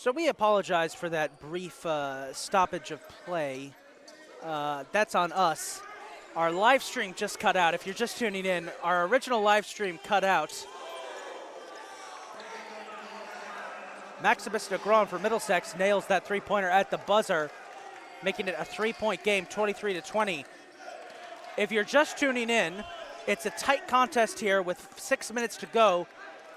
So we apologize for that brief stoppage of play. That's on us. Our live stream just cut out. If you're just tuning in, our original live stream cut out. Maximus Negron for Middlesex nails that three-pointer at the buzzer, making it a three-point game, 23-20. If you're just tuning in, it's a tight contest here with 6 minutes to go.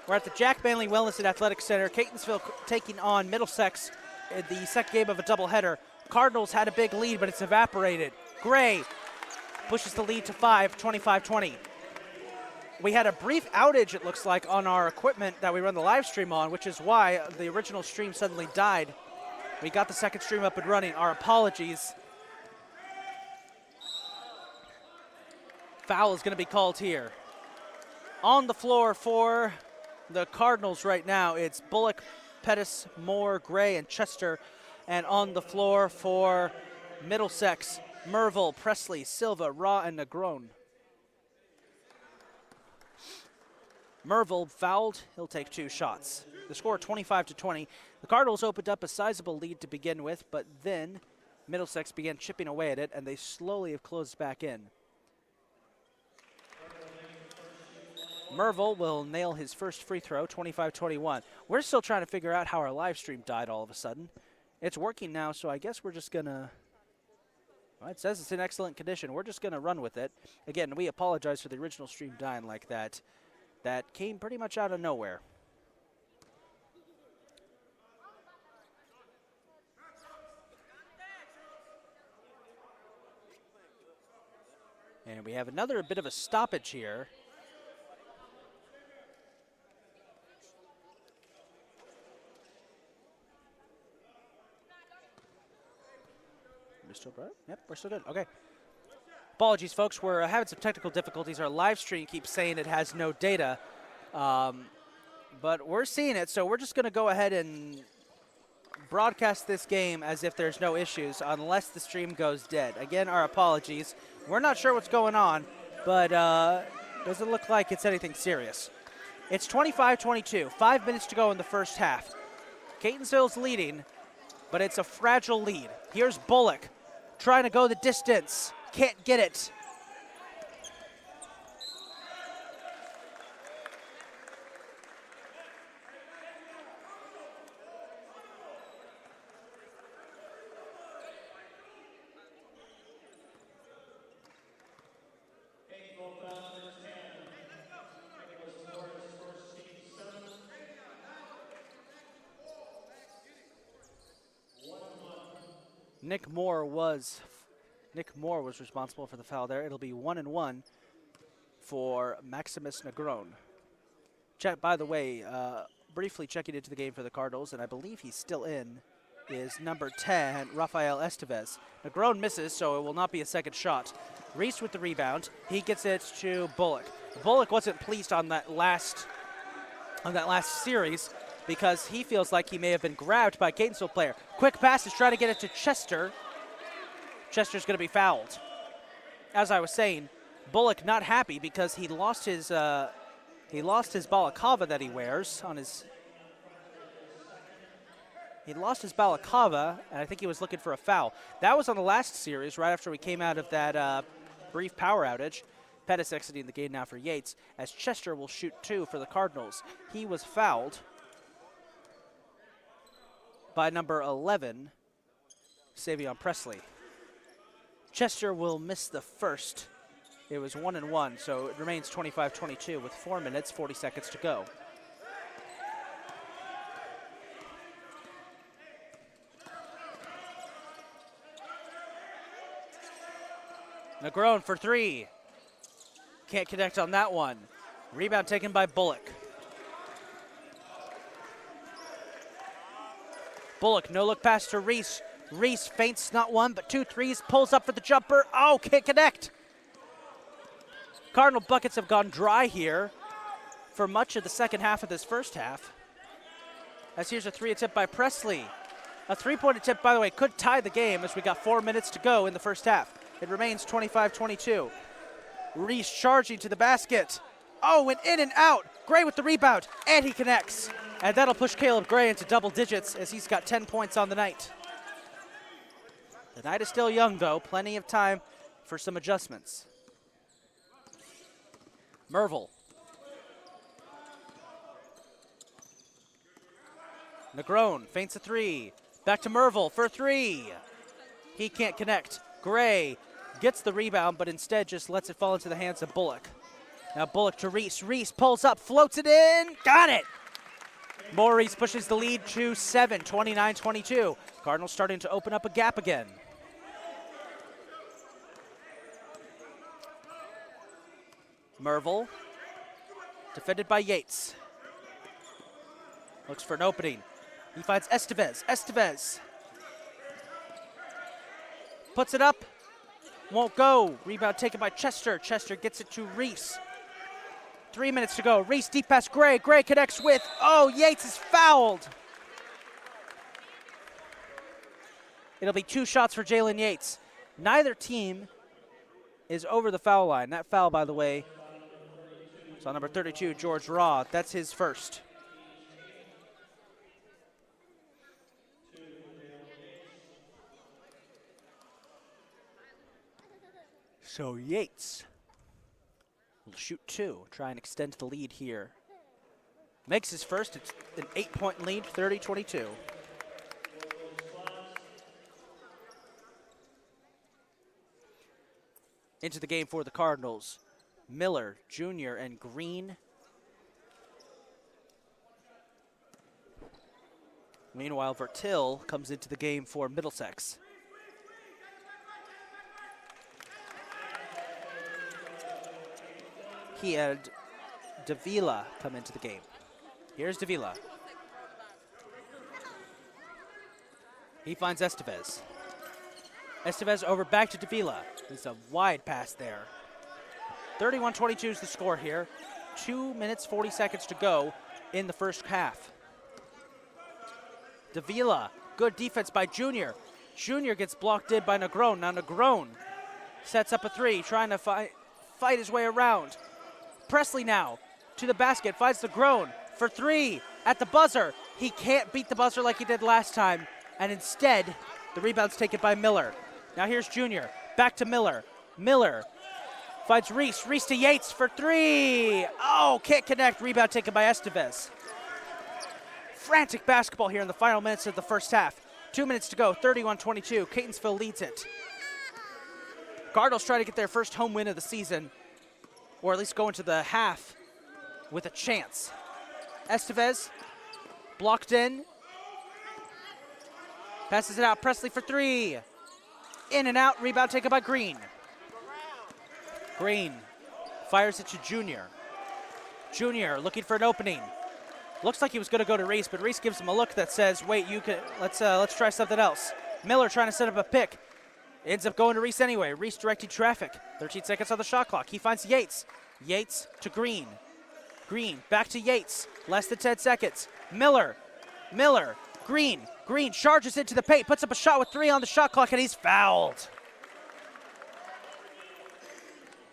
We're at the Jack Manley Wellness and Athletic Center. Catonsville taking on Middlesex in the second game of a doubleheader. Cardinals had a big lead, but it's evaporated. Gray pushes the lead to 5, 25-20. We had a brief outage, it looks like, on our equipment that we run the live stream on, which is why the original stream suddenly died. We got the second stream up and running. Our apologies. Foul is going to be called here. On the floor for the Cardinals right now, it's Bullock, Pettis, Moore, Gray, and Chester. And on the floor for Middlesex, Merville, Presley, Silva, Raw, and Negron. Merville fouled. He'll take 2 shots. The score 25-20. The Cardinals opened up a sizable lead to begin with, but then Middlesex began chipping away at it, and they slowly have closed back in. Merville will nail his first free throw, 25-21. We're still trying to figure out how our live stream died all of a sudden. It's working now, so I guess we're just going to... Well, it says it's in excellent condition. We're just going to run with it. Again, we apologize for the original stream dying like that. That came pretty much out of nowhere. And we have another bit of a stoppage here. We're still bright? Yep, we're still good. Okay. Apologies, folks. We're having some technical difficulties. Our live stream keeps saying it has no data, but we're seeing it, so we're just going to go ahead and broadcast this game as if there's no issues unless the stream goes dead. Again, our apologies. We're not sure what's going on, but doesn't look like it's anything serious. It's 25-22, 5 minutes to go in the first half. Catonsville's leading, but it's a fragile lead. Here's Bullock trying to go the distance. Can't get it. Nick Moore was responsible for the foul there. It'll be 1-1 for Maximus Negron. By the way, briefly checking into the game for the Cardinals, and I believe he's still in, is number 10, Rafael Estevez. Negron misses, so it will not be a second shot. Reese with the rebound. He gets it to Bullock. Bullock wasn't pleased on that last series because he feels like he may have been grabbed by a Catonsville player. Quick pass is trying to get it to Chester. Chester's going to be fouled. As I was saying, Bullock not happy because he lost his balaclava that he wears on his. He lost his balaclava, and I think he was looking for a foul. That was on the last series, right after we came out of that brief power outage. Pettis exiting the game now for Yates, as Chester will shoot 2 for the Cardinals. He was fouled by number 11, Savion Presley. Chester will miss the first. It was 1-1, so it remains 25-22 with 4 minutes, 40 seconds to go. Negron for 3. Can't connect on that one. Rebound taken by Bullock. Bullock, no-look pass to Reese. Reese feints not 1, but 2 threes, pulls up for the jumper. Oh, can't connect. Cardinal buckets have gone dry here for much of the second half of this first half. As here's a 3 attempt by Presley. A 3-point attempt, by the way, could tie the game as we got 4 minutes to go in the first half. It remains 25-22. Reese charging to the basket. Oh, and in and out. Gray with the rebound, and he connects. And that'll push Caleb Gray into double digits as he's got 10 points on the night. The night is still young, though. Plenty of time for some adjustments. Merville. Negron feints a three. Back to Merville for three. He can't connect. Gray gets the rebound, but instead just lets it fall into the hands of Bullock. Now Bullock to Reese. Reese pulls up, floats it in. Got it! Maurice pushes the lead to 7, 29-22. Cardinals starting to open up a gap again. Merville, defended by Yates. Looks for an opening. He finds Estevez. Estevez puts it up. Won't go. Rebound taken by Chester. Chester gets it to Reese. 3 minutes to go. Reese deep pass Gray. Gray connects with, oh, Yates is fouled. It'll be 2 shots for Jalen Yates. Neither team is over the foul line. That foul, by the way, is on number 32, George Raw. That's his first. So Yates will shoot 2, try and extend the lead here. Makes his first. It's an 8-point lead, 30-22. Into the game for the Cardinals, Miller, Jr., and Green. Meanwhile, Vertil comes into the game for Middlesex. He had Davila come into the game. Here's Davila. He finds Estevez. Estevez over back to Davila. It's a wide pass there. 31-22 is the score here. 2 minutes, 40 seconds to go in the first half. Davila, good defense by Junior. Junior gets blocked in by Negron. Now Negron sets up a three, trying to fight his way around. Presley now to the basket, finds Negron for three at the buzzer. He can't beat the buzzer like he did last time, and instead, the rebound's taken by Miller. Now here's Junior, back to Miller. Miller finds Reese. Reese to Yates for three. Oh, can't connect. Rebound taken by Estevez. Frantic basketball here in the final minutes of the first half. 2 minutes to go, 31-22. Catonsville leads it. Cardinals try to get their first home win of the season, or at least go into the half with a chance. Estevez blocked in. Passes it out. Presley for three. In and out. Rebound taken by Green. Green fires it to Junior. Junior looking for an opening. Looks like he was going to go to Reese, but Reese gives him a look that says, "Wait, you could. Let's try something else." Miller trying to set up a pick. Ends up going to Reese anyway. Reese directing traffic. 13 seconds on the shot clock. He finds Yates. Yates to Green. Green back to Yates. Less than 10 seconds. Miller. Green charges into the paint. Puts up a shot with 3 on the shot clock, and he's fouled.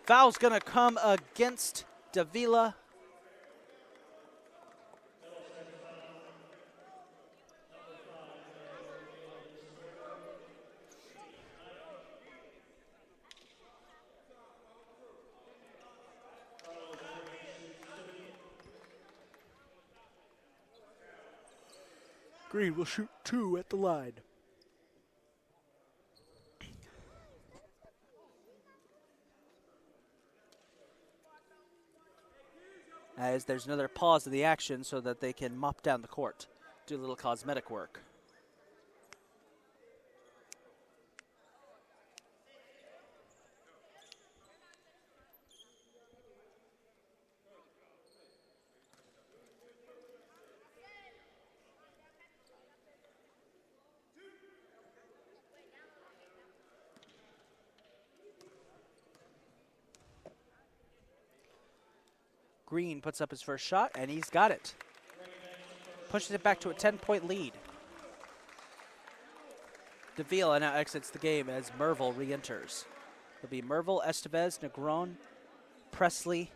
Foul's going to come against Davila. Green will shoot 2 at the line. As there's another pause of the action so that they can mop down the court, do a little cosmetic work. Green puts up his first shot, and he's got it. Pushes it back to a 10-point lead. Davila now exits the game as Merville re-enters. It'll be Merville, Estevez, Negron, Presley,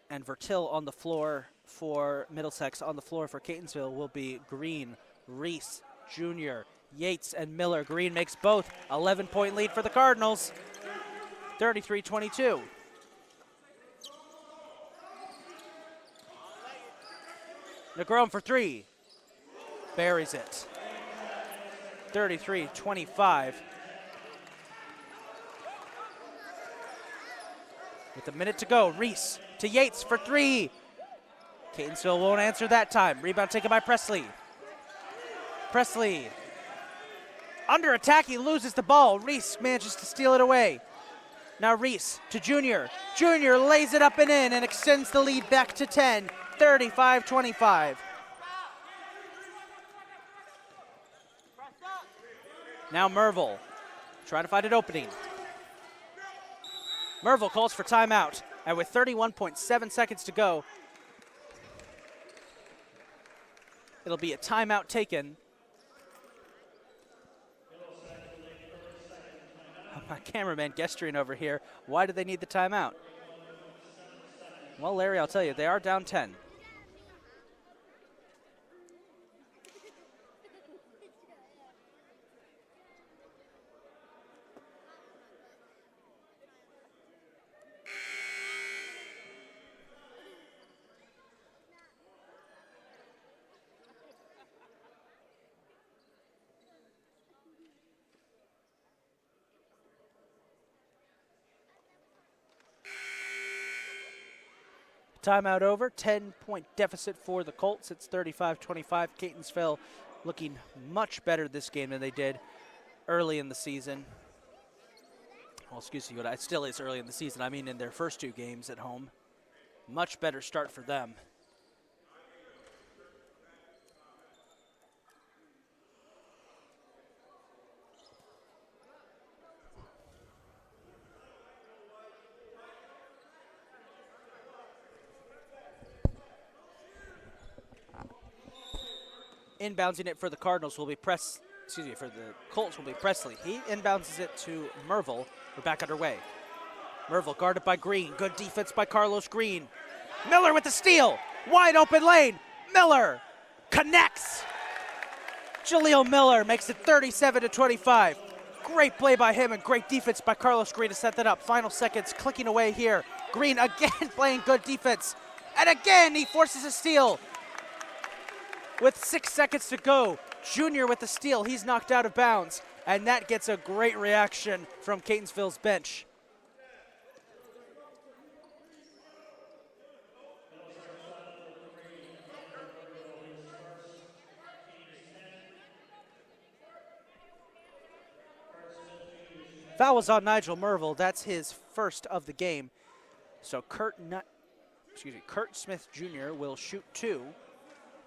and Vertil on the floor for Middlesex. On the floor for Catonsville will be Green, Reese, Jr., Yates, and Miller. Green makes both. 11-point lead for the Cardinals. 33-22. Negron for three. Buries it. 33-25. With a minute to go, Reese to Yates for three. Catonsville won't answer that time. Rebound taken by Presley. Presley under attack, he loses the ball. Reese manages to steal it away. Now Reese to Junior. Junior lays it up and in and extends the lead back to 10, 35-25. Now Merville trying to find an opening. Merville calls for timeout, and with 31.7 seconds to go, it'll be a timeout taken. My cameraman gesturing over here. Why do they need the timeout? Well, Larry, I'll tell you, they are down 10. Timeout over, 10-point deficit for the Colts. It's 35-25. Catonsville looking much better this game than they did early in the season. Well, excuse me, but it still is early in the season. I mean in their first two games at home. Much better start for them. Inbouncing it for the Cardinals will be for the Colts will be Presley. He inbounds it to Merville. We're back underway. Merville guarded by Green. Good defense by Carlos Green. Miller with the steal. Wide open lane. Miller connects. Jaleel Miller makes it 37-25. Great play by him and great defense by Carlos Green to set that up. Final seconds clicking away here. Green again playing good defense. And again he forces a steal. With 6 seconds to go, Junior with the steal. He's knocked out of bounds, and that gets a great reaction from Catonsville's bench. Foul was on Nigel Merville. That's his first of the game. So Kurt Smith Jr. will shoot two.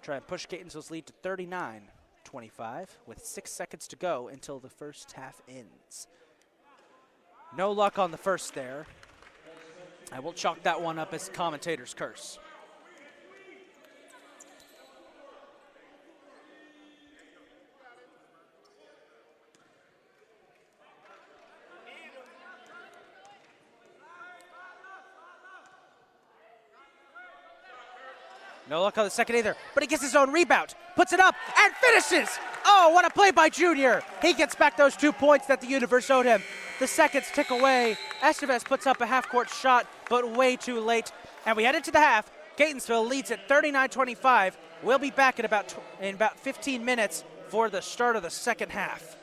Try and push Catonsville's lead to 39-25 with 6 seconds to go until the first half ends. No luck on the first there. I will chalk that one up as commentator's curse. No luck on the second either, but he gets his own rebound, puts it up, and finishes! Oh, what a play by Junior! He gets back those 2 points that the universe owed him. The seconds tick away. Estevez puts up a half-court shot, but way too late. And we head into the half. Catonsville leads at 39-25. We'll be back in about 15 minutes for the start of the second half.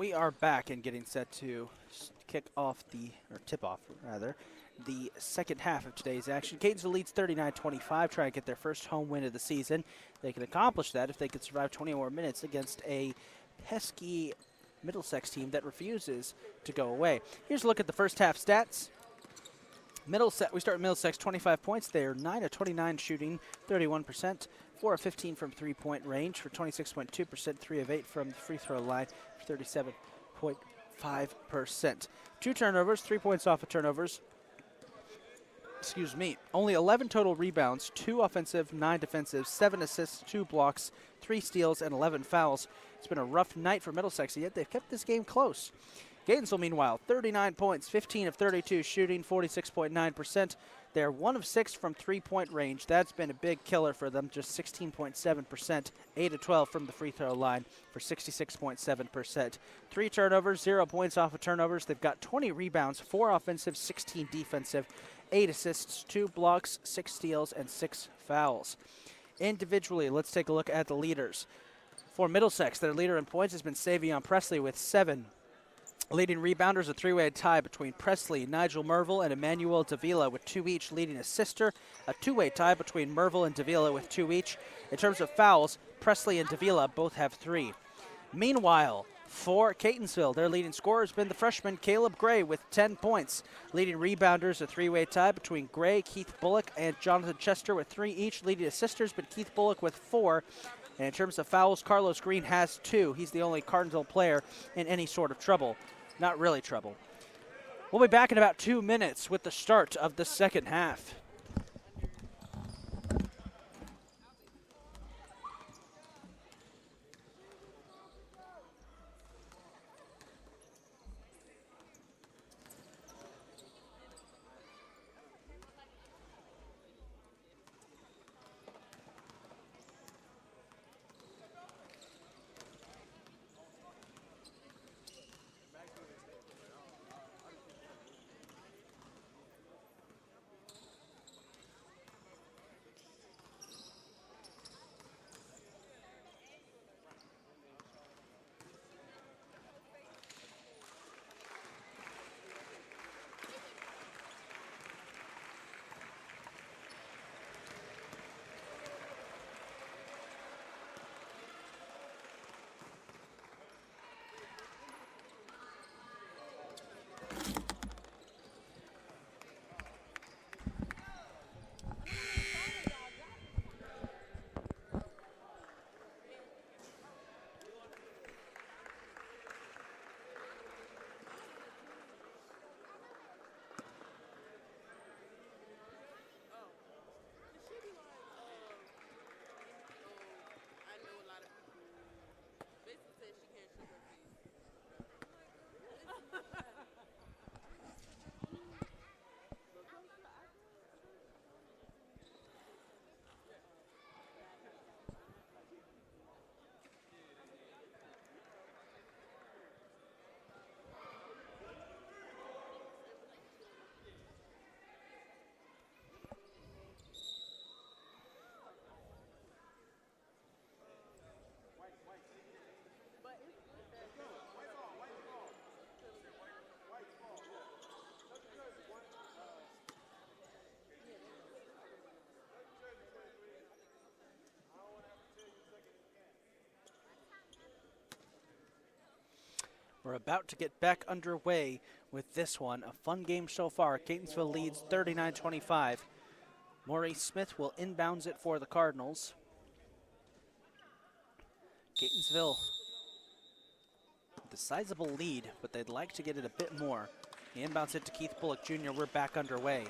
We are back and getting set to tip off the second half of today's action. Catonsville leads 39-25, trying to get their first home win of the season. They can accomplish that if they can survive 20 more minutes against a pesky Middlesex team that refuses to go away. Here's a look at the first half stats. We start with Middlesex, 25 points. They're 9 of 29 shooting, 31%, 4 of 15 from three-point range for 26.2%, 3 of 8 from the free throw line for 37.5%. 2 turnovers, 3 points off of turnovers. Excuse me. Only 11 total rebounds, 2 offensive, 9 defensive, 7 assists, 2 blocks, 3 steals, and 11 fouls. It's been a rough night for Middlesex, yet they've kept this game close. Catonsville, meanwhile, 39 points, 15 of 32 shooting, 46.9%. They're 1 of 6 from three-point range. That's been a big killer for them, just 16.7%, 8 of 12 from the free throw line for 66.7%. 3 turnovers, 0 points off of turnovers. They've got 20 rebounds, 4 offensive, 16 defensive, 8 assists, 2 blocks, 6 steals, and 6 fouls. Individually, let's take a look at the leaders. For Middlesex, their leader in points has been Savion Presley with 7. Leading rebounders, a 3-way tie between Presley, Nigel Merville, and Emmanuel Davila with 2 each. Leading assister, a 2-way tie between Merville and Davila with 2 each. In terms of fouls, Presley and Davila both have 3. Meanwhile, for Catonsville, their leading scorer has been the freshman Caleb Gray with 10 points. Leading rebounders, a 3-way tie between Gray, Keith Bullock, and Jonathan Chester with 3 each. Leading assisters, but Keith Bullock with 4. And in terms of fouls, Carlos Green has 2. He's the only Cardinals player in any sort of trouble. Not really trouble. We'll be back in about 2 minutes with the start of the second half. We're about to get back underway with this one. A fun game so far. Catonsville leads 39-25. Maurice Smith will inbounds it for the Cardinals. Catonsville with a sizable lead, but they'd like to get it a bit more. He inbounds it to Keith Bullock Jr. We're back underway.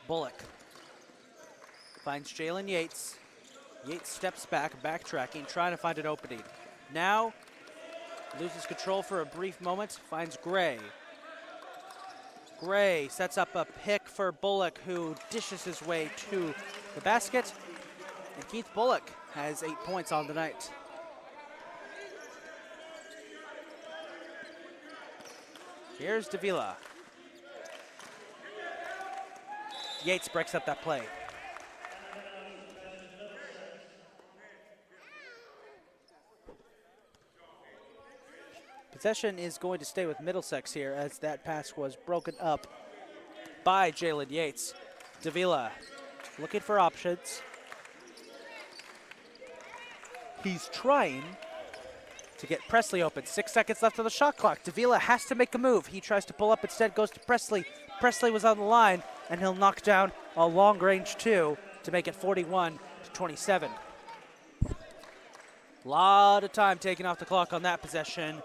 Bullock finds Jalen Yates. Yates steps back, backtracking, trying to find an opening. Now loses control for a brief moment, finds Gray. Gray sets up a pick for Bullock, who dishes his way to the basket. And Keith Bullock has 8 points on the night. Here's Davila. Yates breaks up that play. Possession is going to stay with Middlesex here as that pass was broken up by Jalen Yates. Davila looking for options. He's trying to get Presley open. 6 seconds left on the shot clock. Davila has to make a move. He tries to pull up, instead goes to Presley. Presley was on the line, and he'll knock down a long-range 2 to make it 41-27. A lot of time taken off the clock on that possession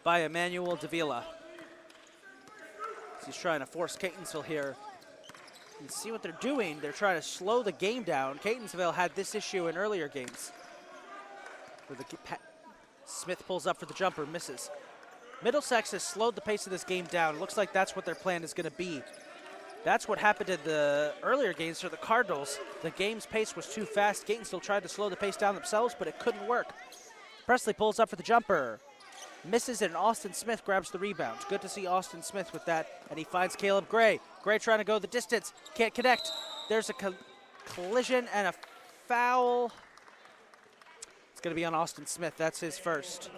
by Emmanuel Davila. He's trying to force Catonsville here. You see what they're doing. They're trying to slow the game down. Catonsville had this issue in earlier games, where Smith pulls up for the jumper, misses. Middlesex has slowed the pace of this game down. It looks like that's what their plan is going to be. That's what happened in the earlier games for the Cardinals. The game's pace was too fast. Catonsville tried to slow the pace down themselves, but it couldn't work. Presley pulls up for the jumper. Misses, and Austin Smith grabs the rebound. Good to see Austin Smith with that, and he finds Caleb Gray. Gray trying to go the distance, can't connect. There's a collision and a foul. It's going to be on Austin Smith. That's his first.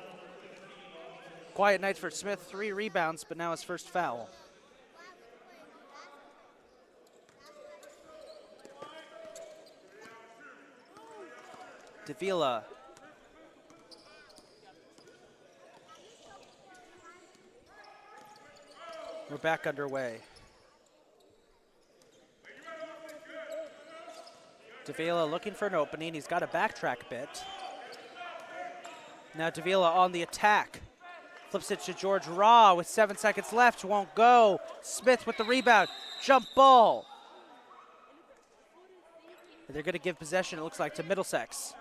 Quiet night for Smith, 3 rebounds, but now his first foul. Davila. We're back underway. Davila looking for an opening. He's got to backtrack a bit. Now Davila on the attack. Flips it to George Raw with 7 seconds left. Won't go. Smith with the rebound. Jump ball. And they're going to give possession, it looks like, to Middlesex.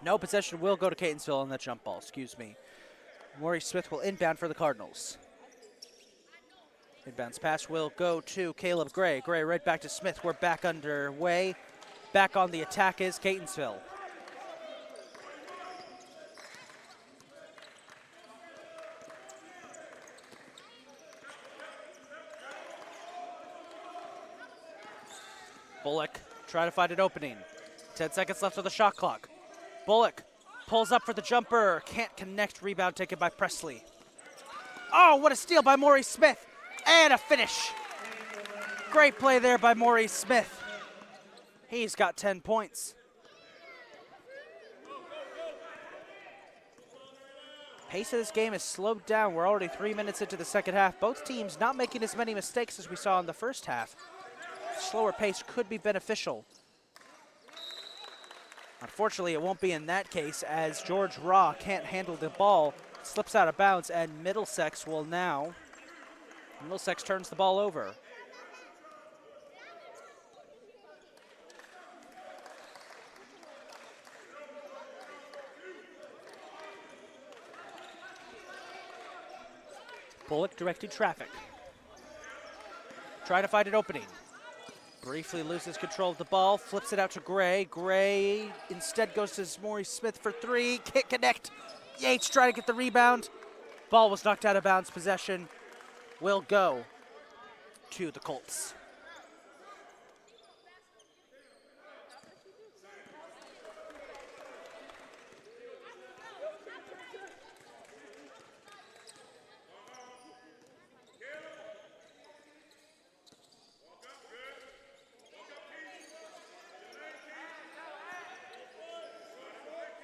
No, possession will go to Catonsville on that jump ball, excuse me. Maurice Smith will inbound for the Cardinals. Inbounds pass will go to Caleb Gray. Gray right back to Smith. We're back underway. Back on the attack is Catonsville. Bullock trying to find an opening. 10 seconds left on the shot clock. Bullock pulls up for the jumper. Can't connect. Rebound taken by Presley. Oh, what a steal by Maurice Smith. And a finish. Great play there by Maurice Smith. He's got 10 points. Pace of this game is slowed down. We're already 3 minutes into the second half. Both teams not making as many mistakes as we saw in the first half. Slower pace could be beneficial. Unfortunately, it won't be in that case, as George Raw can't handle the ball, slips out of bounds, and Middlesex turns the ball over. Bullock directing traffic. Trying to find an opening. Briefly loses control of the ball, flips it out to Gray. Gray instead goes to Maurice Smith for 3, can't connect. Yates trying to get the rebound. Ball was knocked out of bounds. Possession will go to the Colts.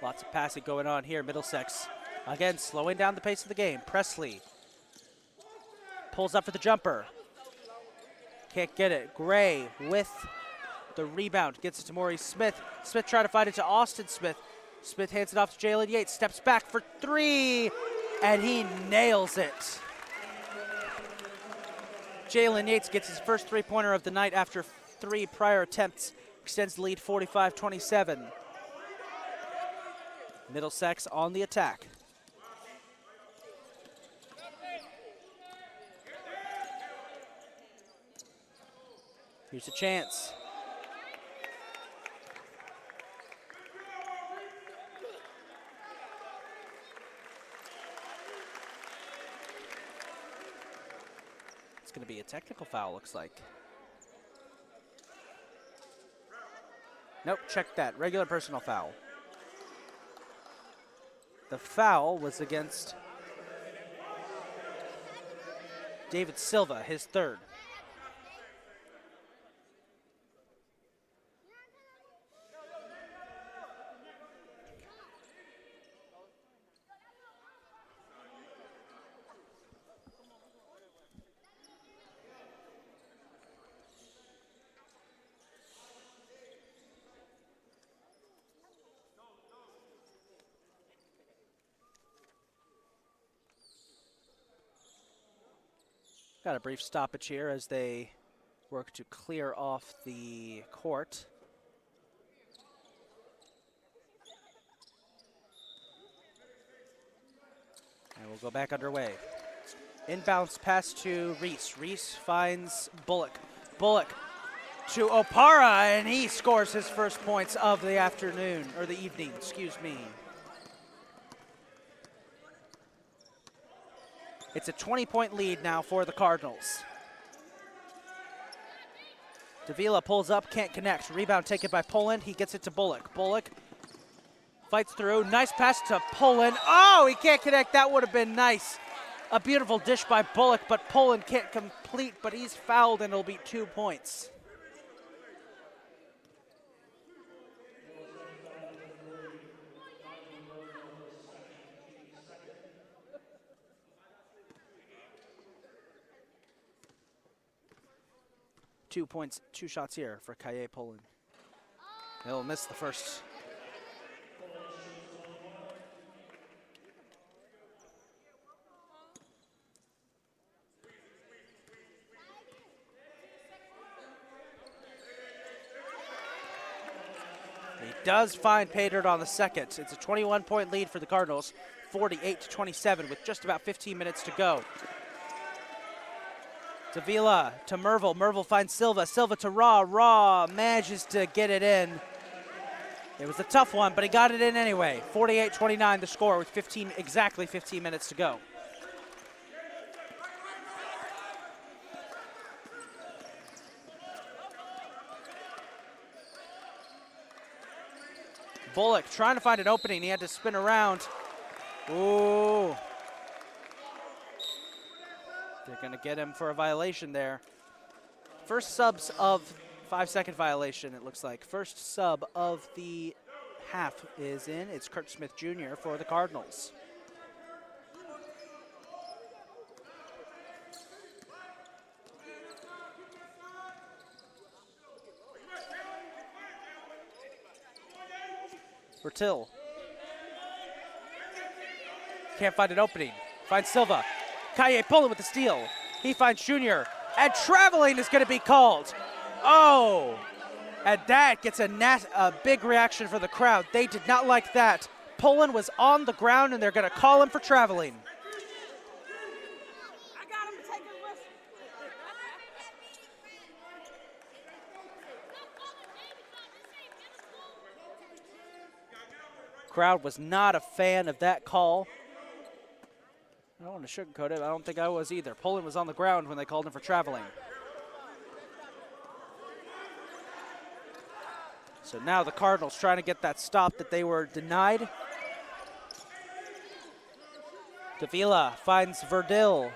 Lots of passing going on here. Middlesex, again, slowing down the pace of the game. Presley pulls up for the jumper. Can't get it. Gray with the rebound. Gets it to Maurice Smith. Smith trying to find it to Austin Smith. Smith hands it off to Jalen Yates. Steps back for 3, and he nails it. Jalen Yates gets his first three-pointer of the night after 3 prior attempts. Extends the lead 45-27. Middlesex on the attack. Here's a chance. going to be a technical foul, looks like. Nope, check that. Regular personal foul. The foul was against David Silva, his third. Got a brief stoppage here as they work to clear off the court. And we'll go back underway. Inbounds pass to Reese. Reese finds Bullock. Bullock to Opara, and he scores his first points of the afternoon, or the evening, excuse me. It's a 20-point lead now for the Cardinals. Davila pulls up, can't connect. Rebound taken by Poland. He gets it to Bullock. Bullock fights through. Nice pass to Poland. Oh, he can't connect. That would have been nice. A beautiful dish by Bullock, but Poland can't complete, but he's fouled, and it'll be 2 points. Two shots here for Kaye Poland. He'll miss the first. He does find Paydirt on the second. It's a 21-point lead for the Cardinals, 48-27 with just about 15 minutes to go. Davila to Merville. Merville finds Silva. Silva to Raw. Raw manages to get it in. It was a tough one, but he got it in anyway. 48-29 the score with exactly 15 minutes to go. Bullock trying to find an opening. He had to spin around. Ooh. They're going to get him for a violation there. First subs of 5-second violation, it looks like. First sub of the half is in. It's Kurt Smith Jr. for the Cardinals. Bertil. Can't find an opening. Finds Silva. Kaye Poland with the steal. He finds Junior. And traveling is going to be called. Oh! And that gets a big reaction for the crowd. They did not like that. Poland was on the ground, and they're going to call him for traveling. I got him to take his whistle. Crowd was not a fan of that call. I don't want to sugarcoat it. I don't think I was either. Poland was on the ground when they called him for traveling. So now the Cardinals trying to get that stop that they were denied. Davila finds Vertil.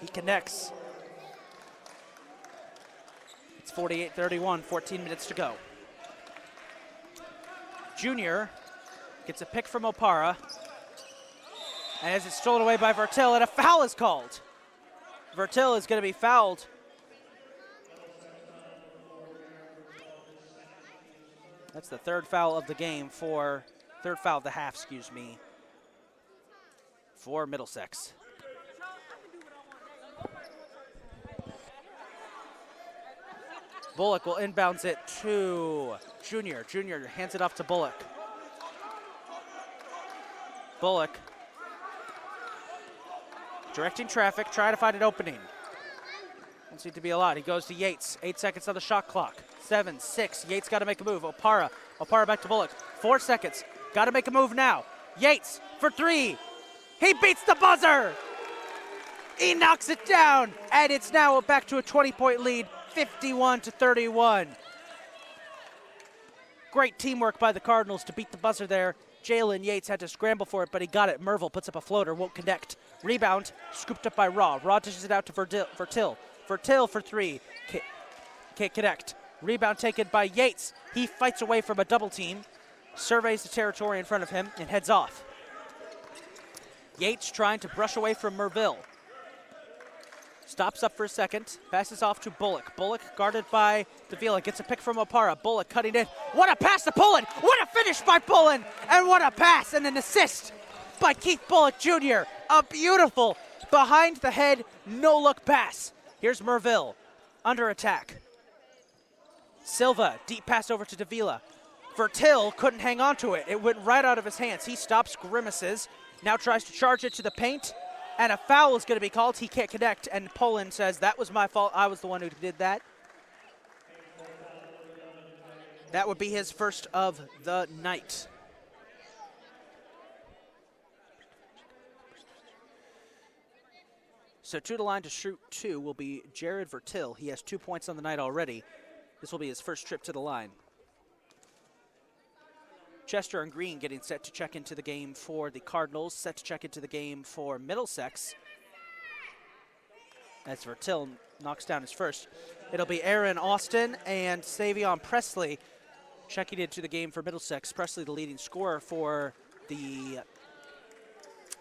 He connects. It's 48-31, 14 minutes to go. Junior gets a pick from Opara. And as it's stolen away by Vertil, and a foul is called. Vertil is going to be fouled. That's the third foul of the game for, third foul of the half, excuse me, for Middlesex. Bullock will inbounds it to Junior. Junior hands it off to Bullock. Bullock directing traffic, trying to find an opening. Don't seem to be a lot. He goes to Yates. 8 seconds on the shot clock. 7, 6. Yates got to make a move. Opara back to Bullock. 4 seconds. Got to make a move now. Yates for three. He beats the buzzer. He knocks it down, and it's now back to a 20-point lead, 51-31. Great teamwork by the Cardinals to beat the buzzer there. Jalen Yates had to scramble for it, but he got it. Merville puts up a floater, won't connect. Rebound, scooped up by Raw. Raw dishes it out to Vertil. Vertil for three. Can't connect. Rebound taken by Yates. He fights away from a double team, surveys the territory in front of him, and heads off. Yates trying to brush away from Merville. Stops up for a second, passes off to Bullock. Bullock guarded by Davila, gets a pick from Opara. Bullock cutting in. What a pass to Pullen! What a finish by Pullen! And what a pass and an assist by Keith Bullock Jr. A beautiful behind the head, no look pass. Here's Merville under attack. Silva, deep pass over to Davila. Vertil couldn't hang on to it. It went right out of his hands. He stops, grimaces, now tries to charge it to the paint. And a foul is going to be called. He can't connect, and Poland says, that was my fault. I was the one who did that. That would be his first of the night. So to the line to shoot two will be Jared Vertil. He has 2 points on the night already. This will be his first trip to the line. Chester and Green getting set to check into the game for the Cardinals, set to check into the game for Middlesex. As Vertil knocks down his first. It'll be Aaron Austin and Savion Presley checking into the game for Middlesex. Presley the leading scorer for the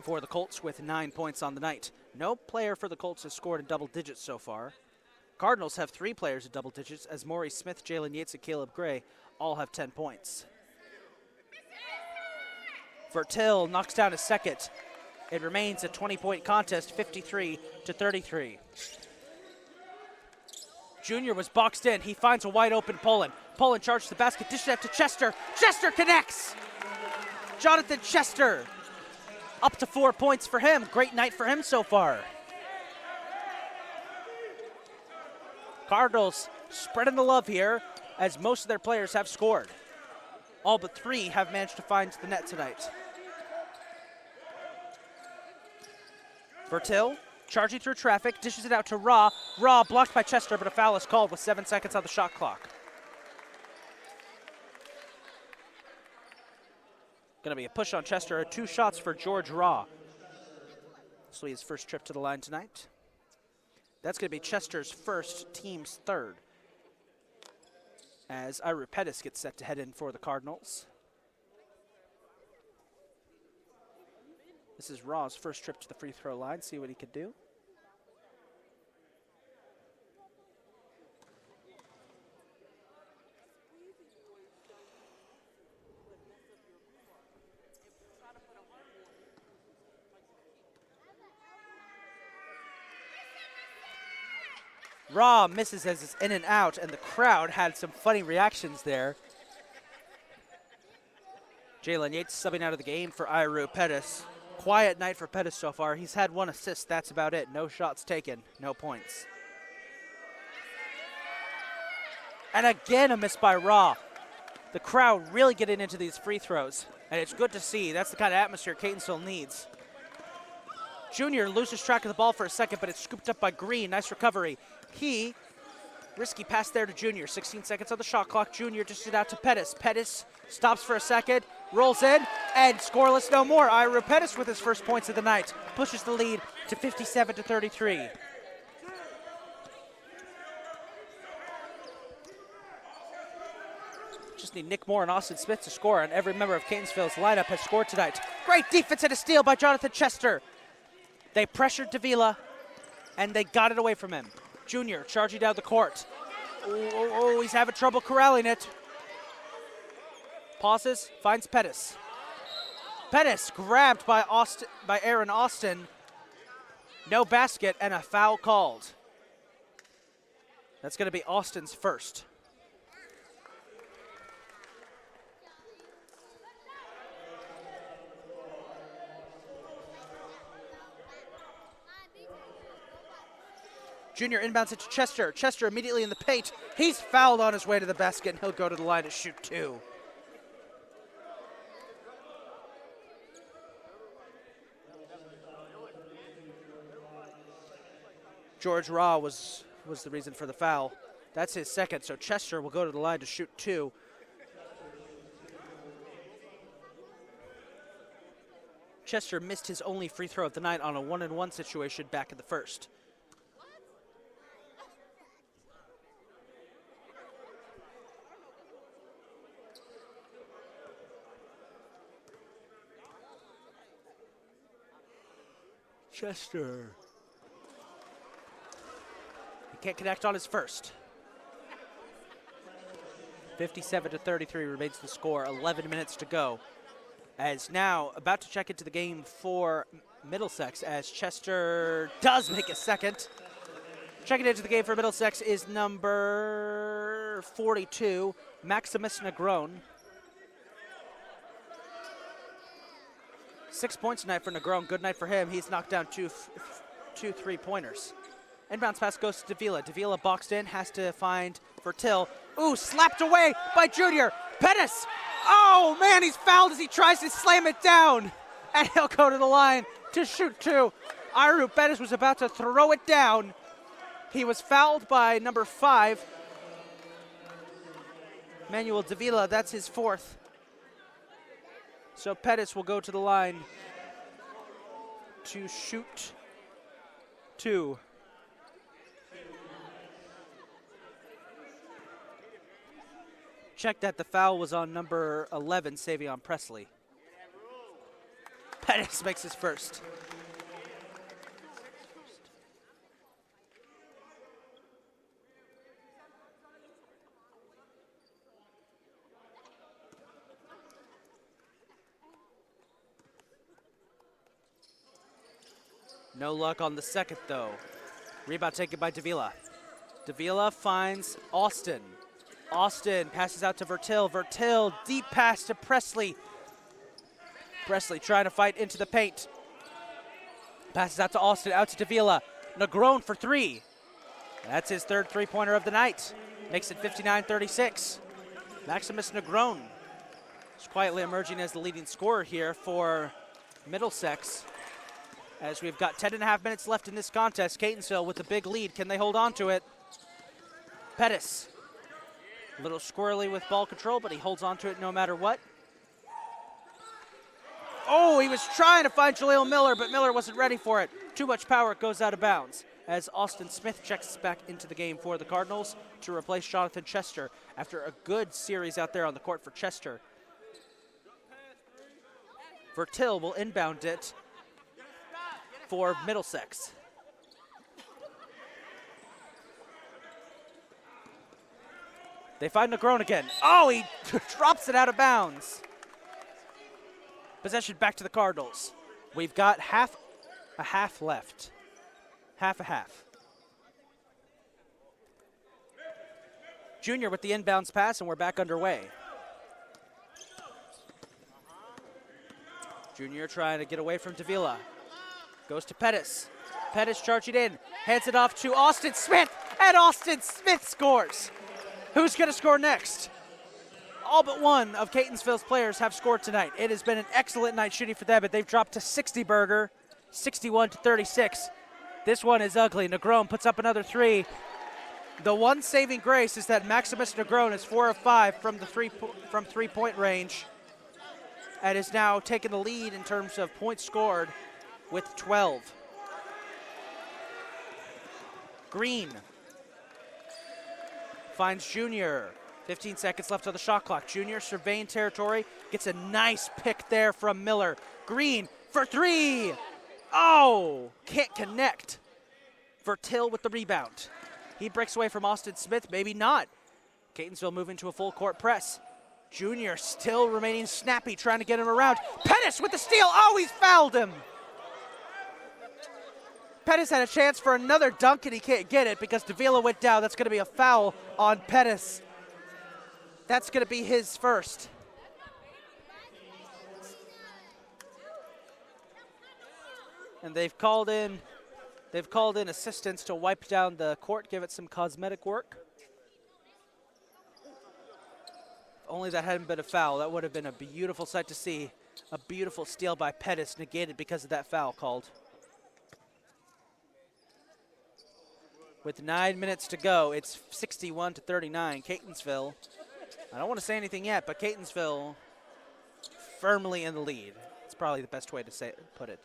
Colts with 9 points on the night. No player for the Colts has scored in double digits so far. Cardinals have 3 players in double digits as Maurice Smith, Jalen Yates, and Caleb Gray all have 10 points. Vertil knocks down his second. It remains a 20-point contest, 53-33. Junior was boxed in. He finds a wide open Poland. Poland charges the basket, dishes it to Chester. Chester connects! Jonathan Chester, up to 4 points for him. Great night for him so far. Cardinals spreading the love here as most of their players have scored. All but 3 have managed to find the net tonight. Vertil charging through traffic, dishes it out to Raw. Raw blocked by Chester, but a foul is called with 7 seconds on the shot clock. Going to be a push on Chester. 2 shots for George Raw. This will be his first trip to the line tonight. That's going to be Chester's first, team's third. As Iru Pettis gets set to head in for the Cardinals. This is Raw's first trip to the free throw line. See what he can do. Raw misses as it's in and out, and the crowd had some funny reactions there. Jalen Yates subbing out of the game for Iru Pettis. Quiet night for Pettis so far. He's had 1 assist. That's about it. No shots taken. No points. And again, a miss by Raw. The crowd really getting into these free throws, and it's good to see. That's the kind of atmosphere Catonsville needs. Junior loses track of the ball for a second, but it's scooped up by Green. Nice recovery. Risky pass there to Junior. 16 seconds on the shot clock. Junior dishes it out to Pettis. Pettis stops for a second, rolls in, and scoreless no more. Iru Pettis with his first points of the night pushes the lead to 57-33. Just need Nick Moore and Austin Smith to score, and every member of Catonsville's lineup has scored tonight. Great defense and a steal by Jonathan Chester. They pressured Davila, and they got it away from him. Junior charging down the court. Oh, he's having trouble corralling it. Pauses, finds Pettis. Pettis grabbed by Aaron Austin. No basket and a foul called. That's going to be Austin's first. Junior inbounds it to Chester. Chester immediately in the paint. He's fouled on his way to the basket, and he'll go to the line to shoot 2. George Raw was the reason for the foul. That's his second, so Chester will go to the line to shoot 2. Chester missed his only free throw of the night on a 1-and-1 situation back in the first. Chester. He can't connect on his first. 57-33 remains the score, 11 minutes to go. As now about to check into the game for Middlesex, as Chester does make a second. Checking into the game for Middlesex is number 42, Maximus Negron. 6 points tonight for Negron. Good night for him. He's knocked down two 3-pointers. Inbounds pass goes to Davila. Davila boxed in, has to find Vertil. Ooh, slapped away by Junior. Pettis. Oh, man, he's fouled as he tries to slam it down. And he'll go to the line to shoot 2. Iru Pettis was about to throw it down. He was fouled by number 5, Manuel Davila. That's his 4th. So Pettis will go to the line to shoot 2. Check that the foul was on number 11, Savion Presley. Pettis makes his first. No luck on the second, though. Rebound taken by Davila. Davila finds Austin. Austin passes out to Vertil. Vertil, deep pass to Presley. Presley trying to fight into the paint. Passes out to Austin, out to Davila. Negron for 3. That's his 3rd 3-pointer of the night. Makes it 59-36. Maximus Negron is quietly emerging as the leading scorer here for Middlesex. As we've got 10.5 minutes left in this contest, Catonsville with a big lead. Can they hold on to it? Pettis. A little squirrely with ball control, but he holds on to it no matter what. Oh, he was trying to find Jaleel Miller, but Miller wasn't ready for it. Too much power, it goes out of bounds. As Austin Smith checks back into the game for the Cardinals to replace Jonathan Chester after a good series out there on the court for Chester. Vertil will inbound it for Middlesex. They find Negron again. Oh, he drops it out of bounds. Possession back to the Cardinals. We've got a half left. Half a half. Junior with the inbounds pass, and we're back underway. Junior trying to get away from Davila. Goes to Pettis. Pettis charging in. Hands it off to Austin Smith, and Austin Smith scores. Who's going to score next? All but one of Catonsville's players have scored tonight. It has been an excellent night shooting for them, but they've dropped to 60 burger, 61-36. This one is ugly. Negron puts up another 3. The one saving grace is that Maximus Negron is 4 of 5 from the three-point range, and is now taking the lead in terms of points scored with 12. Green finds Junior. 15 seconds left on the shot clock. Junior surveying territory. Gets a nice pick there from Miller. Green for 3. Oh, can't connect. Vertil with the rebound. He breaks away from Austin Smith. Maybe not. Catonsville moving to a full court press. Junior still remaining snappy, trying to get him around. Pettis with the steal. Oh, he's fouled him. Pettis had a chance for another dunk, and he can't get it because Davila went down. That's going to be a foul on Pettis. That's going to be his first. And they've called in assistants to wipe down the court, give it some cosmetic work. If only that hadn't been a foul. That would have been a beautiful sight to see. A beautiful steal by Pettis negated because of that foul called. With 9 minutes to go, it's 61-39. Catonsville, I don't want to say anything yet, but Catonsville firmly in the lead. It's probably the best way to put it.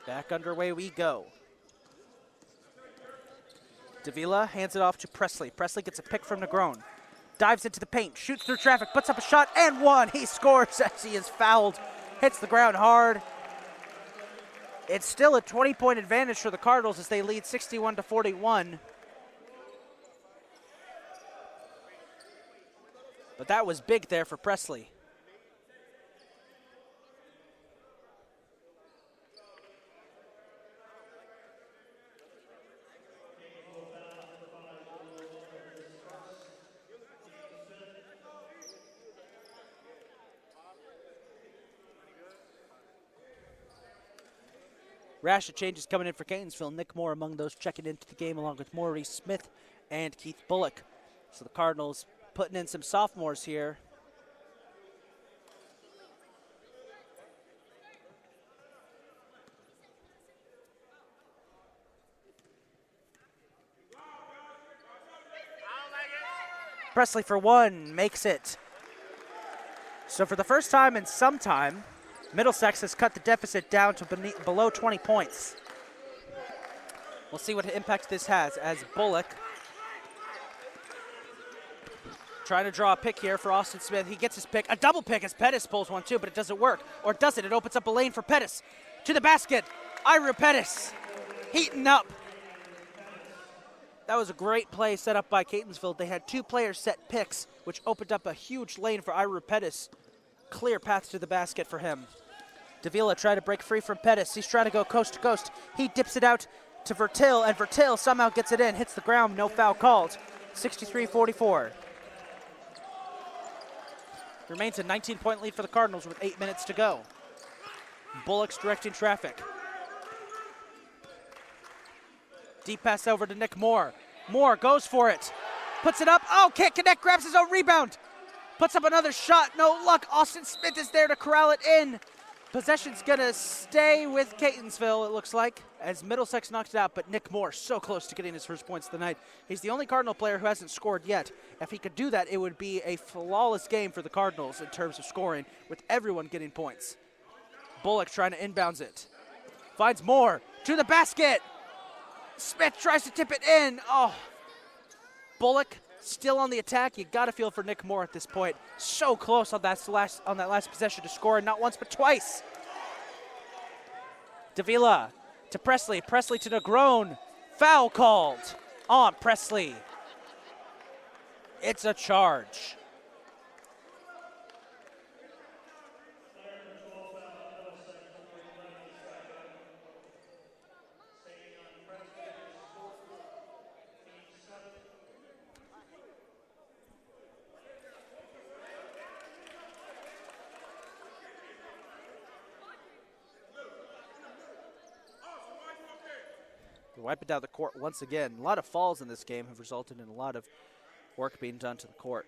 Back underway we go. Davila hands it off to Presley. Presley gets a pick from Negron. Dives into the paint, shoots through traffic, puts up a shot, and one. He scores as he is fouled. Hits the ground hard. It's still a 20-point advantage for the Cardinals as they lead 61-41. But that was big there for Presley. Rash of changes coming in for Catonsville. Nick Moore among those checking into the game, along with Maurice Smith and Keith Bullock. So the Cardinals putting in some sophomores here. Presley for one, makes it. So for the first time in some time, Middlesex has cut the deficit down to below 20 points. We'll see what impact this has as Bullock trying to draw a pick here for Austin Smith. He gets his pick, a double pick as Pettis pulls one too, but it doesn't work. Or does it? It opens up a lane for Pettis. To the basket, Ira Pettis heating up. That was a great play set up by Catonsville. They had two players set picks, which opened up a huge lane for Ira Pettis. Clear path to the basket for him. Davila trying to break free from Pettis. He's trying to go coast to coast. He dips it out to Vertil, and Vertil somehow gets it in, hits the ground, no foul called. 63-44. Remains a 19-point lead for the Cardinals with 8 minutes to go. Bullock's directing traffic. Deep pass over to Nick Moore. Moore goes for it. Puts it up. Oh, can't connect, grabs his own rebound. Puts up another shot, no luck. Austin Smith is there to corral it in. Possession's gonna stay with Catonsville, it looks like, as Middlesex knocks it out, but Nick Moore so close to getting his first points of the night. He's the only Cardinal player who hasn't scored yet. If he could do that, it would be a flawless game for the Cardinals in terms of scoring, with everyone getting points. Bullock trying to inbounds it. Finds Moore to the basket. Smith tries to tip it in. Oh, Bullock still on the attack. You got to feel for Nick Moore at this point. So close on that last possession to score, not once but twice. Davila to Presley. Presley to Negron. Foul called on Presley. It's a charge. Wipe it down the court once again. A lot of falls in this game have resulted in a lot of work being done to the court.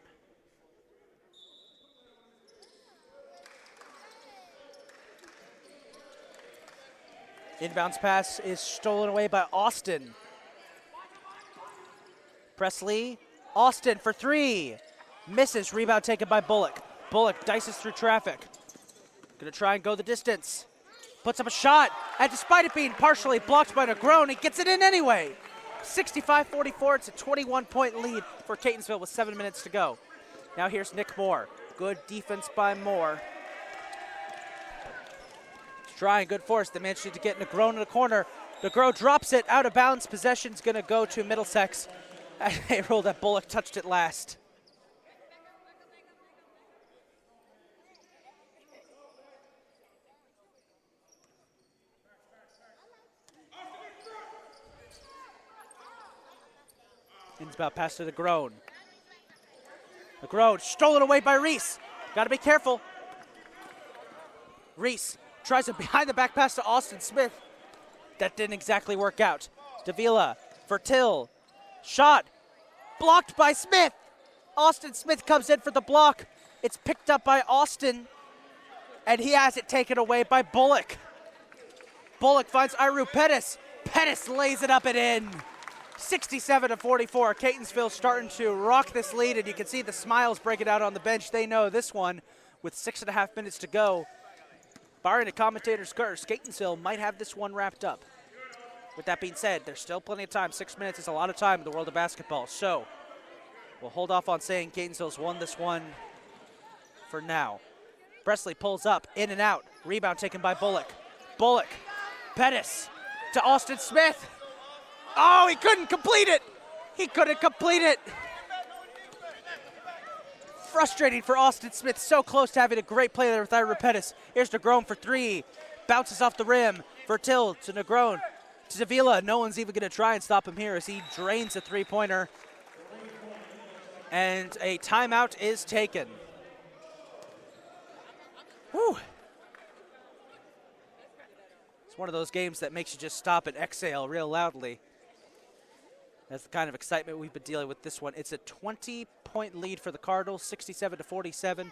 Inbounds pass is stolen away by Austin. Presley, Austin for three. Misses, rebound taken by Bullock. Bullock dices through traffic. Gonna try and go the distance. Puts up a shot, and despite it being partially blocked by Negron, he gets it in anyway. 65-44, it's a 21-point lead for Catonsville with 7 minutes to go. Now here's Nick Moore. Good defense by Moore. He's trying good force. They managed to get Negron in the corner. Negron drops it out of bounds. Possession's gonna go to Middlesex. They ruled that Bullock touched it last. Inbound pass to Negron. Negron stolen away by Reese. Got to be careful. Reese tries a behind the back pass to Austin Smith. That didn't exactly work out. Davila, Vertil, shot blocked by Smith. Austin Smith comes in for the block. It's picked up by Austin, and he has it taken away by Bullock. Bullock finds Iru Pettis. Pettis lays it up and in. 67-44. Catonsville starting to rock this lead, and you can see the smiles breaking out on the bench. They know this one with 6.5 minutes to go. Barring a commentator's curse, Catonsville might have this one wrapped up. With that being said, there's still plenty of time. 6 minutes is a lot of time in the world of basketball. So we'll hold off on saying Catonsville's won this one for now. Presley pulls up, in and out. Rebound taken by Bullock. Bullock, Pettis to Austin Smith. Oh, he couldn't complete it. He couldn't complete it. Frustrating for Austin Smith. So close to having a great play there with Iru Pettis. Here's Negron for three. Bounces off the rim. Vertil to Negron. To Davila. No one's even going to try and stop him here as he drains a three-pointer. And a timeout is taken. Whew. It's one of those games that makes you just stop and exhale real loudly. That's the kind of excitement we've been dealing with this one. It's a 20-point lead for the Cardinals, 67-47.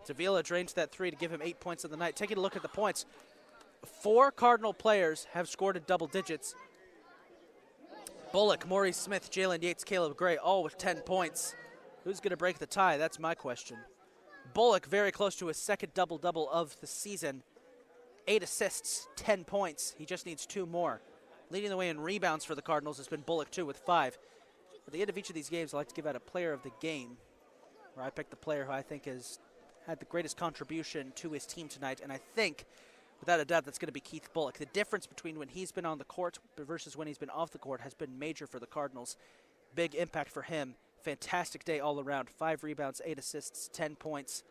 Davila drains that three to give him 8 points of the night. Taking a look at the points, 4 Cardinal players have scored in double digits. Bullock, Maurice Smith, Jalen Yates, Caleb Gray, all with 10 points. Who's going to break the tie? That's my question. Bullock very close to his second double-double of the season. 8 assists, 10 points. He just needs 2 more. Leading the way in rebounds for the Cardinals has been Bullock, too, with 5. At the end of each of these games, I like to give out a player of the game, where I pick the player who I think has had the greatest contribution to his team tonight. And I think, without a doubt, that's going to be Keith Bullock. The difference between when he's been on the court versus when he's been off the court has been major for the Cardinals. Big impact for him. Fantastic day all around. 5 rebounds, 8 assists, 10 points.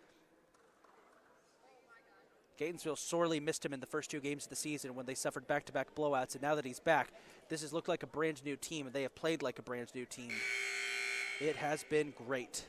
Catonsville sorely missed him in the first 2 games of the season when they suffered back-to-back blowouts, and now that he's back, this has looked like a brand-new team, and they have played like a brand-new team. It has been great.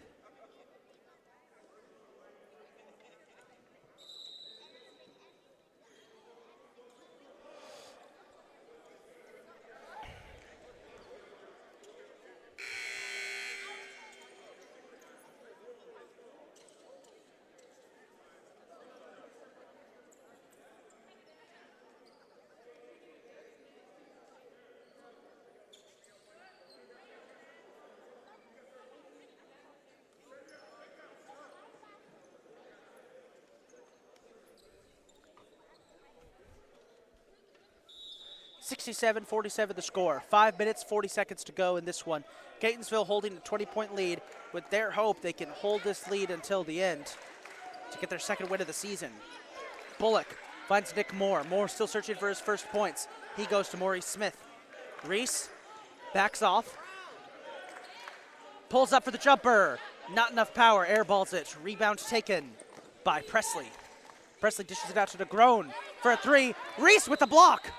(67-47) the score. 5 minutes, 40 seconds to go in this one. Catonsville holding a 20-point lead. With their hope, they can hold this lead until the end to get their second win of the season. Bullock finds Nick Moore. Moore still searching for his first points. He goes to Maurice Smith. Reese backs off. Pulls up for the jumper. Not enough power. Airballs it. Rebound taken by Presley. Presley dishes it out to Negron for a three. Reese with the block.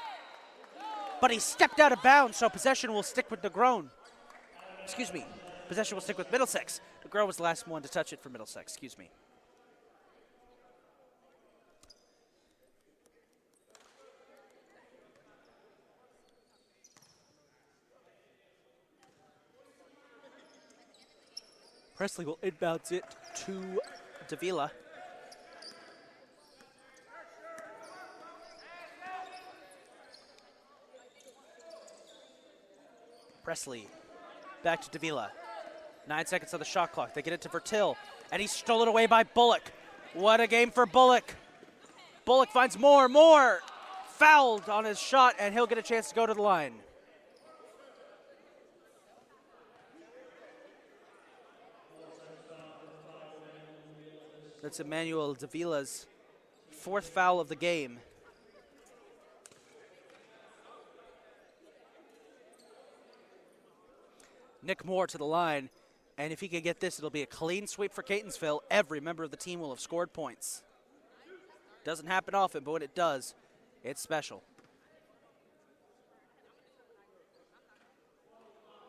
But he stepped out of bounds, so possession will stick with Negron. Excuse me. Possession will stick with Middlesex. Negron was the last one to touch it for Middlesex. Excuse me. Presley will inbounds it to Davila. Presley back to Davila. 9 seconds on the shot clock. They get it to Vertil, and he's stolen away by Bullock. What a game for Bullock. Bullock finds Moore fouled on his shot, and he'll get a chance to go to the line. That's Emmanuel Davila's 4th foul of the game. Nick Moore to the line, and if he can get this, it'll be a clean sweep for Catonsville. Every member of the team will have scored points. Doesn't happen often, but when it does, it's special.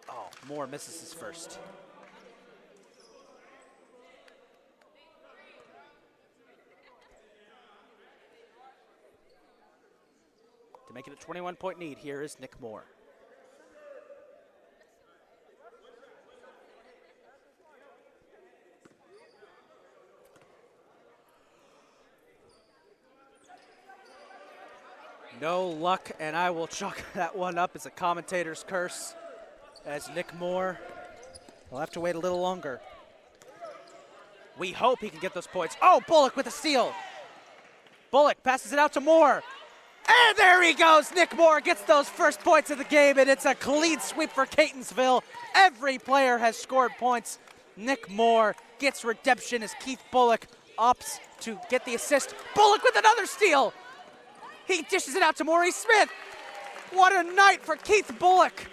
Oh, Moore misses his first. To make it a 21-point lead, here is Nick Moore. No luck, and I will chalk that one up as a commentator's curse, as Nick Moore will have to wait a little longer. We hope he can get those points. Oh, Bullock with a steal. Bullock passes it out to Moore. And there he goes. Nick Moore gets those first points of the game, and it's a clean sweep for Catonsville. Every player has scored points. Nick Moore gets redemption as Keith Bullock opts to get the assist. Bullock with another steal. He dishes it out to Maurice Smith. What a night for Keith Bullock.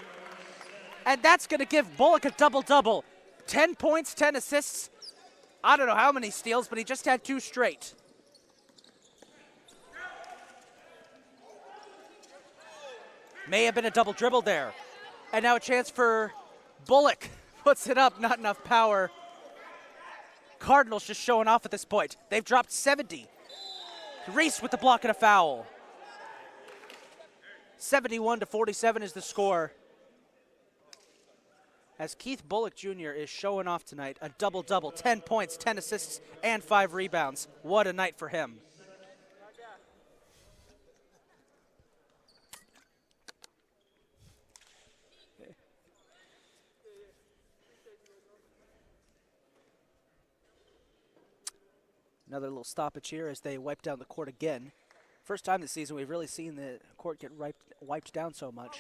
And that's going to give Bullock a double-double. 10 points, 10 assists. I don't know how many steals, but he just had 2 straight. May have been a double dribble there. And now a chance for Bullock. Puts it up, not enough power. Cardinals just showing off at this point. They've dropped 70. Reese with the block and a foul. 71-47 is the score. As Keith Bullock Jr. is showing off tonight, a double-double, 10 points, 10 assists, and 5 rebounds. What a night for him. Another little stoppage here as they wipe down the court again. First time this season we've really seen the court get wiped down so much.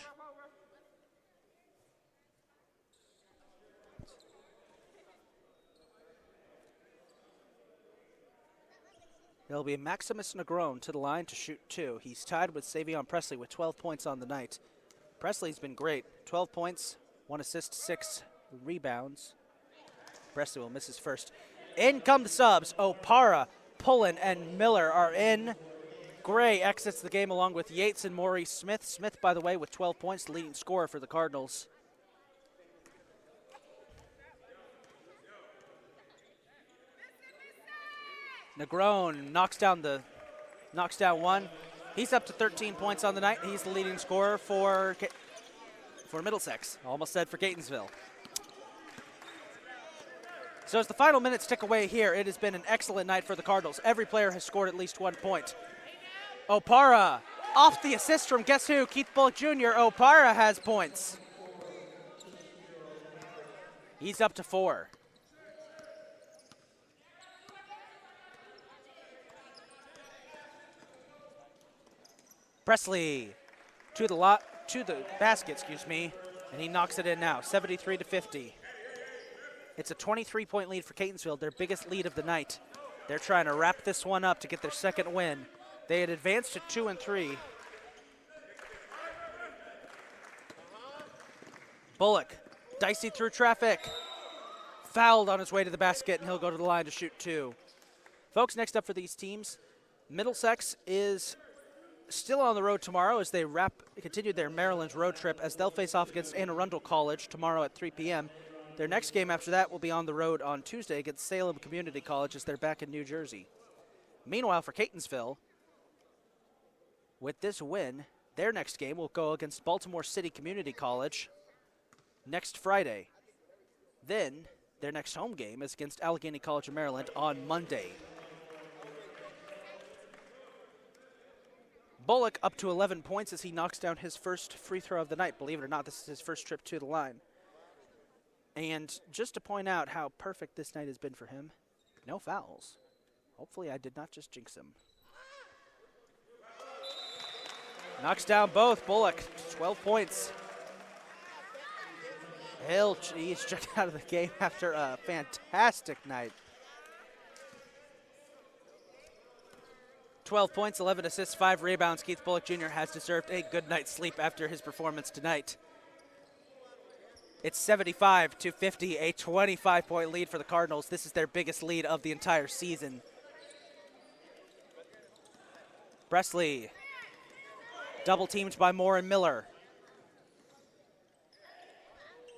It'll be Maximus Negron to the line to shoot 2. He's tied with Savion Presley with 12 points on the night. Presley's been great. 12 points, 1 assist, 6 rebounds. Presley will miss his first. In come the subs. Opara, Pullen, and Miller are in. Gray exits the game along with Yates and Maurice Smith. Smith, by the way, with 12 points, the leading scorer for the Cardinals. Negron knocks down one. He's up to 13 points on the night. He's the leading scorer for Middlesex. Almost said for Catonsville. So as the final minutes tick away here, it has been an excellent night for the Cardinals. Every player has scored at least 1 point. Opara off the assist from guess who? Keith Bullock Jr. Opara has points. He's up to 4. Presley to the basket, and he knocks it in now, 73-50. It's a 23-point lead for Catonsville, their biggest lead of the night. They're trying to wrap this one up to get their second win. They had advanced to 2-3. Bullock, dicey through traffic. Fouled on his way to the basket, and he'll go to the line to shoot 2. Folks, next up for these teams, Middlesex is still on the road tomorrow as they continue their Maryland road trip as they'll face off against Anne Arundel College tomorrow at 3 p.m. Their next game after that will be on the road on Tuesday against Salem Community College as they're back in New Jersey. Meanwhile, for Catonsville, with this win, their next game will go against Baltimore City Community College next Friday. Then their next home game is against Allegheny College of Maryland on Monday. Bullock up to 11 points as he knocks down his first free throw of the night. Believe it or not, this is his first trip to the line. And just to point out how perfect this night has been for him, no fouls. Hopefully I did not just jinx him. Knocks down both. Bullock, 12 points. He's checked out of the game after a fantastic night. 12 points, 11 assists, 5 rebounds. Keith Bullock Jr. has deserved a good night's sleep after his performance tonight. It's 75-50, a 25-point lead for the Cardinals. This is their biggest lead of the entire season. Presley, double teamed by Moore and Miller.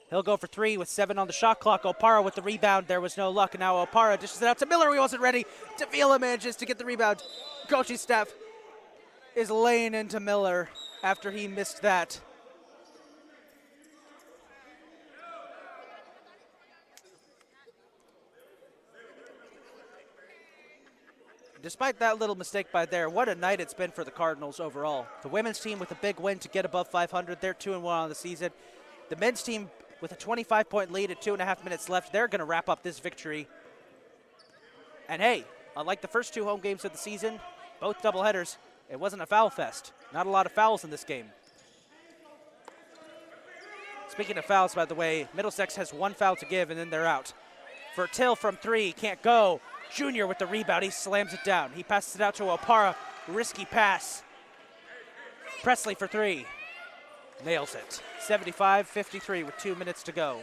He'll go for 3 with 7 on the shot clock. Opara with the rebound. There was no luck. And now Opara dishes it out to Miller. He wasn't ready. Davila manages to get the rebound. Coaching staff is laying into Miller after he missed that. despite that little mistake by there, what a night it's been for the Cardinals overall. The women's team with a big win to get above 500. They're 2-1 on the season. The men's team with a 25-point lead at 2.5 minutes left. They're going to wrap up this victory. And hey, unlike the first 2 home games of the season, both doubleheaders, it wasn't a foul fest. Not a lot of fouls in this game. Speaking of fouls, by the way, Middlesex has 1 foul to give, and then they're out. Vertil from 3, can't go. Junior with the rebound, he slams it down. He passes it out to Opara, risky pass. Presley for 3, nails it. 75-53 with 2 minutes to go.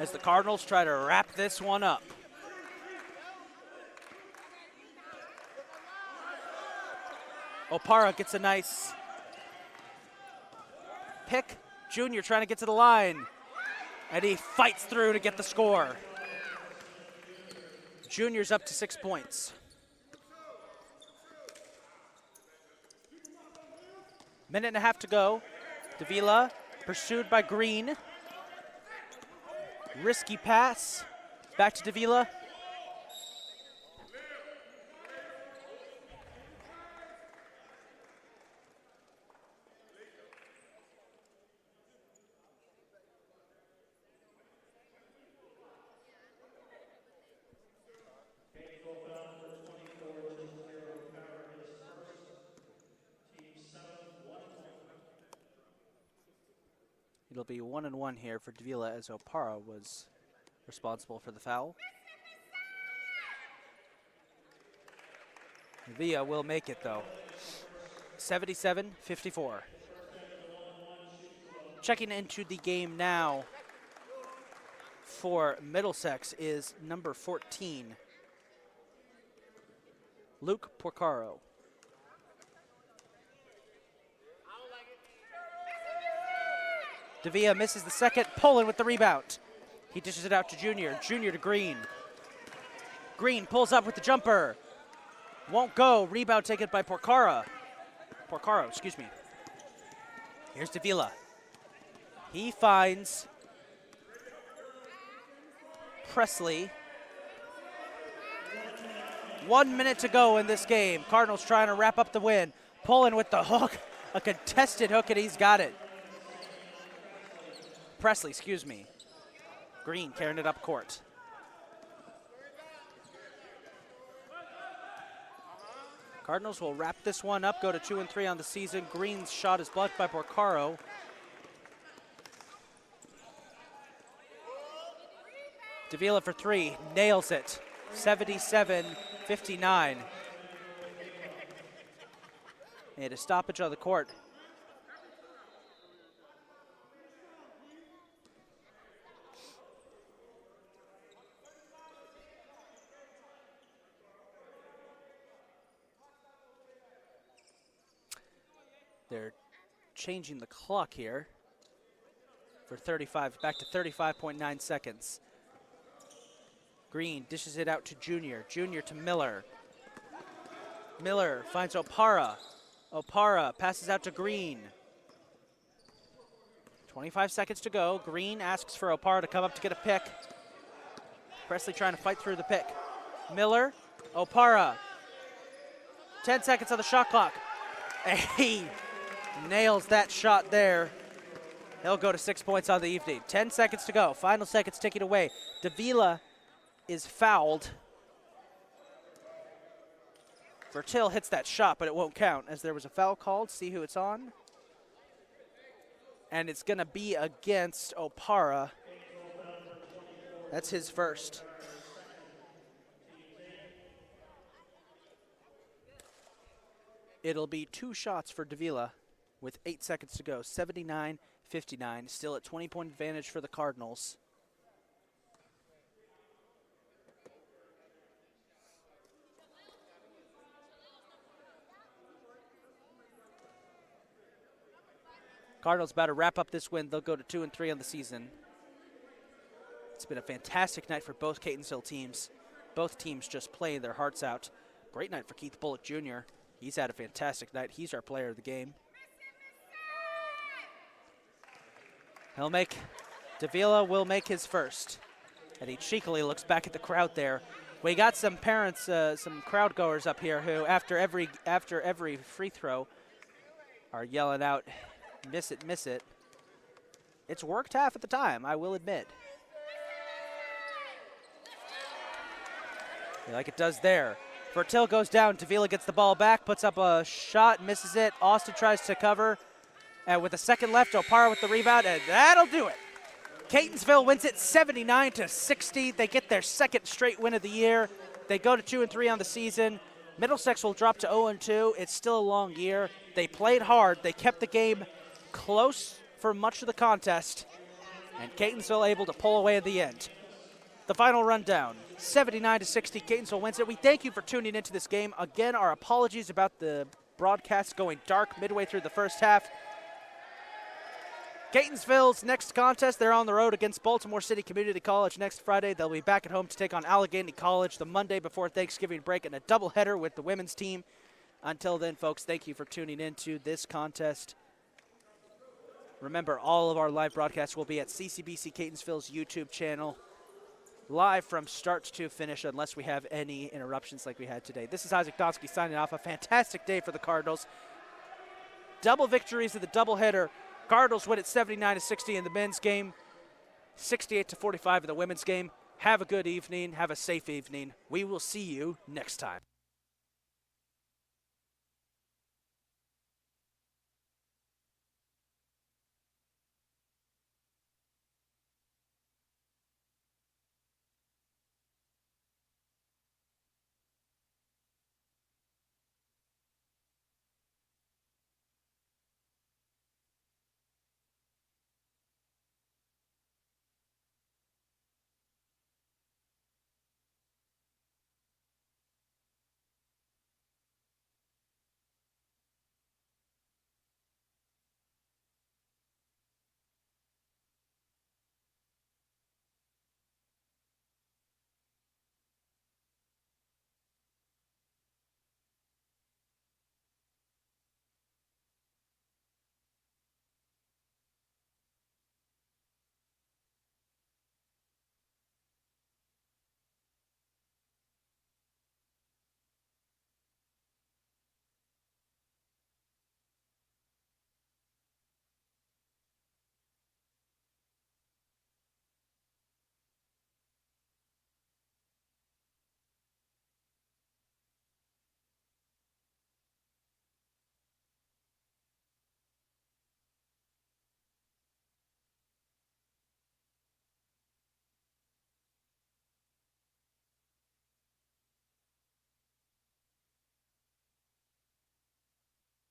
As the Cardinals try to wrap this one up. Opara gets a nice pick. Junior trying to get to the line. And he fights through to get the score. Junior's up to 6 points. Minute and a half to go. Davila pursued by Green. Risky pass. Back to Davila. It'll be 1-1 here for Davila as Opara was responsible for the foul. Davila will make it though. 77-54. Checking into the game now for Middlesex is number 14, Luke Porcaro. Davila misses the second. Poland with the rebound. He dishes it out to Junior. Junior to Green. Green pulls up with the jumper. Won't go. Rebound taken by Porcaro, excuse me. Here's Davila. He finds Presley. 1 minute to go in this game. Cardinals trying to wrap up the win. Poland with the hook. A contested hook, and he's got it. Presley, excuse me. Green carrying it up court. Cardinals will wrap this one up, go to 2-3 on the season. Green's shot is blocked by Porcaro. Davila for 3, nails it. 77-59. And a stoppage on the court. They're changing the clock here for 35, back to 35.9 seconds. Green dishes it out to Junior. Junior to Miller. Miller finds Opara. Opara passes out to Green. 25 seconds to go. Green asks for Opara to come up to get a pick. Presley trying to fight through the pick. Miller, Opara. 10 seconds on the shot clock. He nails that shot there. He'll go to 6 points on the evening. 10 seconds to go. Final seconds ticking away. Davila is fouled. Vertil hits that shot, but it won't count as there was a foul called. See who it's on. And it's going to be against Opara. That's his first. It'll be 2 shots for Davila with 8 seconds to go. 79-59, still at 20-point advantage for the Cardinals. Cardinals about to wrap up this win. They'll go to 2-3 on the season. It's been a fantastic night for both Catonsville teams. Both teams just playing their hearts out. Great night for Keith Bullock Jr. He's had a fantastic night. He's our player of the game. Davila will make his first. And he cheekily looks back at the crowd there. We got some parents, some crowd goers up here who, after every free throw, are yelling out, "Miss it, miss it." It's worked half at the time, I will admit. Like it does there. Vertil goes down. Davila gets the ball back, puts up a shot, misses it. Austin tries to cover. And with a second left, Opara with the rebound, and that'll do it. Catonsville wins it 79-60. They get their second straight win of the year. They go to 2-3 on the season. Middlesex will drop to 0-2. It's still a long year. They played hard. They kept the game close for much of the contest. And Catonsville able to pull away at the end. The final rundown, 79-60, Catonsville wins it. We thank you for tuning into this game. Again, our apologies about the broadcast going dark midway through the first half. Catonsville's next contest, they're on the road against Baltimore City Community College next Friday. They'll be back at home to take on Allegheny College the Monday before Thanksgiving break and a doubleheader with the women's team. Until then, folks, thank you for tuning into this contest. Remember, all of our live broadcasts will be at CCBC Catonsville's YouTube channel, live from start to finish unless we have any interruptions like we had today. This is Isaac Donsky signing off. A fantastic day for the Cardinals. Double victories of the doubleheader. Cardinals win at 79-60 in the men's game, 68-45 in the women's game. Have a good evening. Have a safe evening. We will see you next time.